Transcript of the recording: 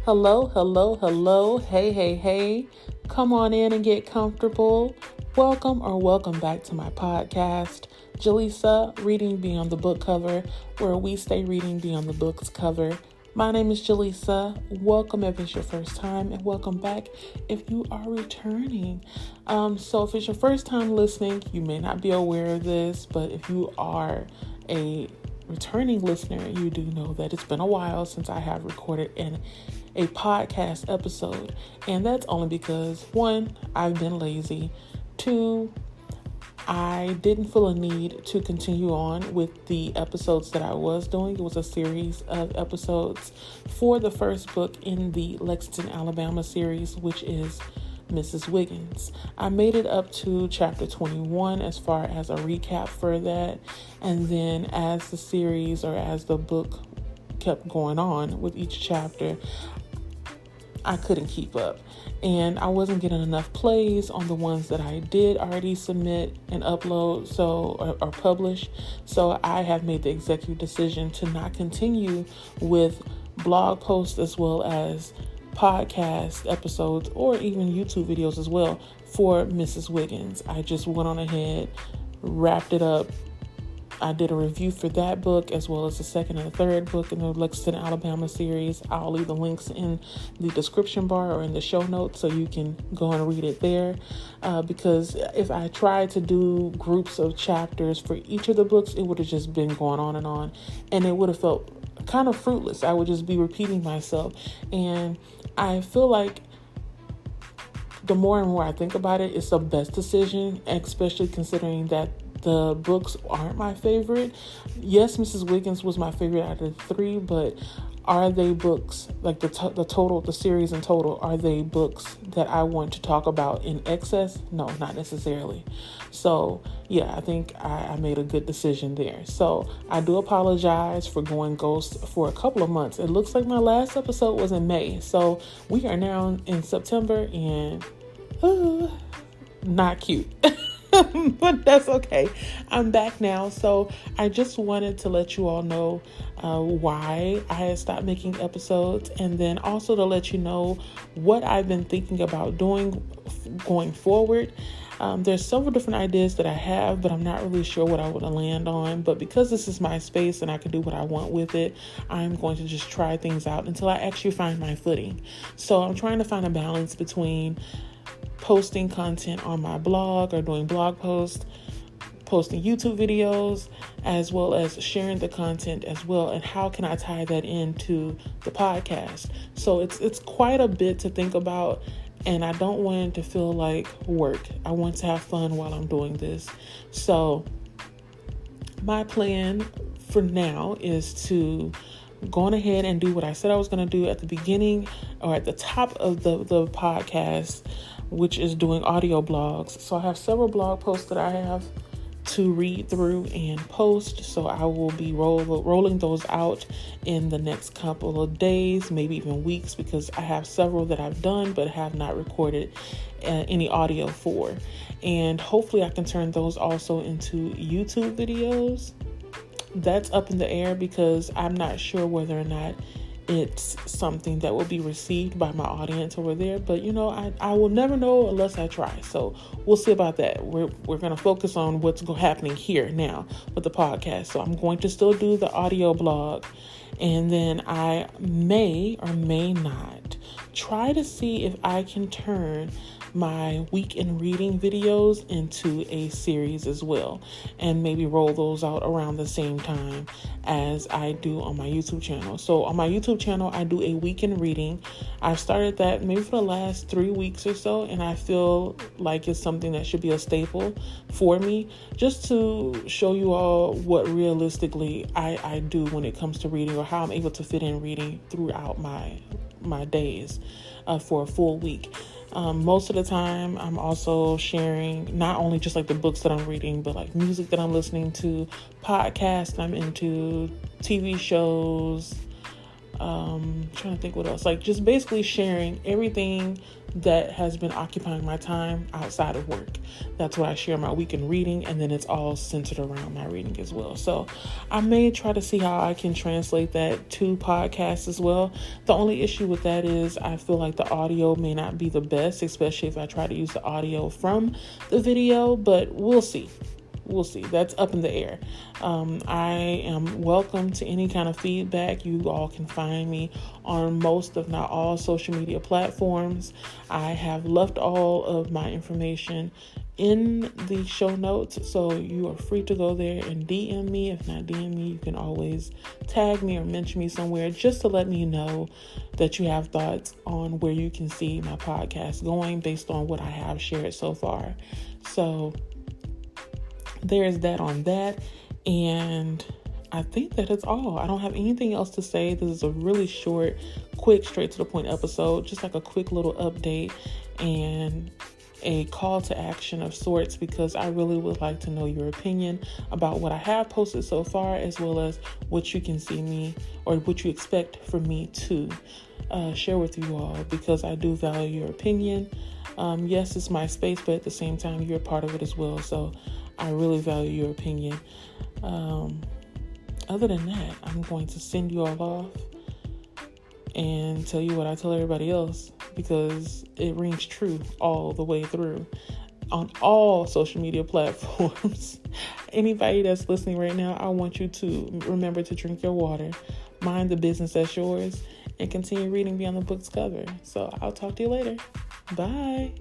Hello, hello, hello. Hey, hey, hey. Come on in and get comfortable. Welcome back to my podcast, Jaleesa, Reading Beyond the Book Cover, where we stay reading beyond the book's cover. My name is Jaleesa. Welcome if it's your first time, and welcome back if you are returning. So if it's your first time listening, you may not be aware of this, but if you are a returning listener, you do know that it's been a while since I have recorded a podcast episode. And that's only because, one, I've been lazy. Two, I didn't feel a need to continue on with the episodes that I was doing. It was a series of episodes for the first book in the Lexington, Alabama series, which is Mrs. Wiggins. I made it up to chapter 21 as far as a recap for that. And then as the series or as the book kept going on with each chapter, I couldn't keep up. And I wasn't getting enough plays on the ones that I did already submit and upload or publish. So I have made the executive decision to not continue with blog posts as well as podcast episodes or even YouTube videos as well for Mrs. Wiggins. I just went on ahead, wrapped it up. I did a review for that book as well as the second and the third book in the Lexington, Alabama series. I'll leave the links in the description bar or in the show notes so you can go and read it there. Because if I tried to do groups of chapters for each of the books, it would have just been going on, and it would have felt kind of fruitless. I would just be repeating myself. And I feel like the more and more I think about it, it's the best decision, especially considering that the books aren't my favorite. Yes, Mrs. Wiggins was my favorite out of the three, but are they books, like the series in total, are they books that I want to talk about in excess? No, not necessarily. So yeah, I think I made a good decision there. So I do apologize for going ghost for a couple of months. It looks like my last episode was in May. So we are now in September and not cute. But that's okay. I'm back now. So I just wanted to let you all know why I had stopped making episodes, and then also to let you know what I've been thinking about doing going forward. There's several different ideas that I have, but I'm not really sure what I want to land on. But because this is my space and I can do what I want with it, I'm going to just try things out until I actually find my footing. So I'm trying to find a balance between posting content on my blog or doing blog posts, posting YouTube videos, as well as sharing the content as well. And how can I tie that into the podcast? So it's quite a bit to think about, and I don't want it to feel like work. I want to have fun while I'm doing this. So my plan for now is to go on ahead and do what I said I was going to do at the beginning or at the top of the podcast, which is doing audio blogs. So I have several blog posts that I have to read through and post. So I will be rolling those out in the next couple of days, maybe even weeks, because I have several that I've done but have not recorded any audio for. And hopefully I can turn those also into YouTube videos. That's up in the air because I'm not sure whether or not it's something that will be received by my audience over there. But, I will never know unless I try. So we'll see about that. We're going to focus on what's happening here now with the podcast. So I'm going to still do the audio blog. And then I may or may not try to see if I can turn my week in reading videos into a series as well, and maybe roll those out around the same time as I do on my YouTube channel. So on my YouTube channel, I do a week in reading. I've started that maybe for the last 3 weeks or so, and I feel like it's something that should be a staple for me, just to show you all what realistically I do when it comes to reading, or how I'm able to fit in reading throughout my days for a full week. Most of the time, I'm also sharing not only just like the books that I'm reading, but like music that I'm listening to, podcasts I'm into, TV shows, trying to think what else, like just basically sharing everything that has been occupying my time outside of work. That's why I share my weekend reading, and then it's all centered around my reading as well. So I may try to see how I can translate that to podcasts as well. The only issue with that is I feel like the audio may not be the best, especially if I try to use the audio from the video, but we'll see. We'll see. That's up in the air. I am welcome to any kind of feedback. You all can find me on most, if not all, social media platforms. I have left all of my information in the show notes, so you are free to go there and DM me. If not DM me, you can always tag me or mention me somewhere just to let me know that you have thoughts on where you can see my podcast going based on what I have shared so far. So there's that on that, and I think that it's all. I don't have anything else to say. This is a really short, quick, straight to the point episode, just like a quick little update and a call to action of sorts, because I really would like to know your opinion about what I have posted so far, as well as what you can see me or what you expect from me to share with you all, because I do value your opinion. Yes, it's my space, but at the same time, you're a part of it as well. So I really value your opinion. Other than that, I'm going to send you all off and tell you what I tell everybody else, because it rings true all the way through on all social media platforms. Anybody that's listening right now, I want you to remember to drink your water, mind the business that's yours, and continue reading beyond the book's cover. So I'll talk to you later. Bye.